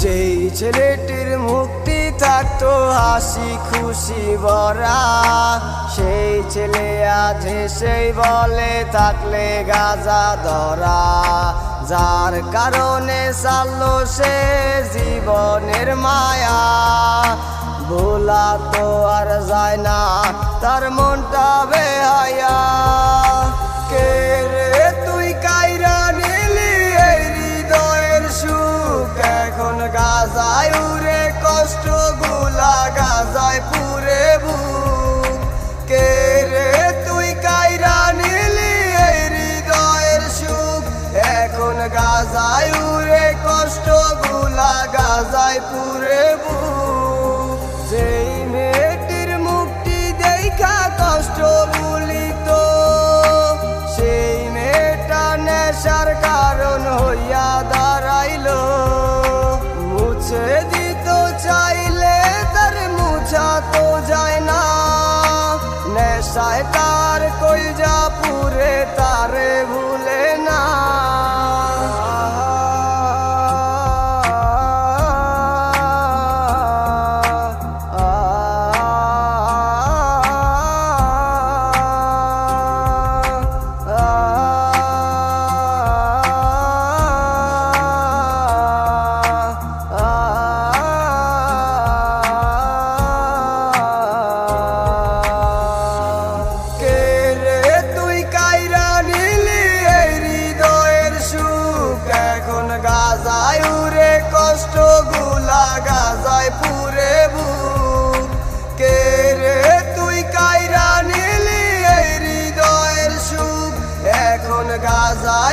যেই ছেলেটির মুক্তি থাকতো হাসি খুশি ভরা, সেই ছেলে আজ সেই বলে থাকলে গাঁজা ধরা। যার কারণে চাললো সে জীবনের মায়া, ভোলা তো আর যায় না তার মনটা বেহায়া। কে রে তুই কাইরা নিলি এই হৃদয়ের সুখ, এখন গাজায় উড়ে কষ্ট গুলা গাজায় পুরে বুক। কে রে তুই কাইরা নিলি এই হৃদয়ের সুখ, এখন গাজায় উড়ে কষ্ট গুলা গাজায় পুরে বুক। যেই মেয়েটির মুক্তি দেখা কষ্ট ভুলিত, সেই মেয়েটা নেশার কারণ হইয়া দাঁড়াইলো। মুছে দিত চাইলে তার মুছা তো যায় না, নেশায় তার কইজা পুরে তারে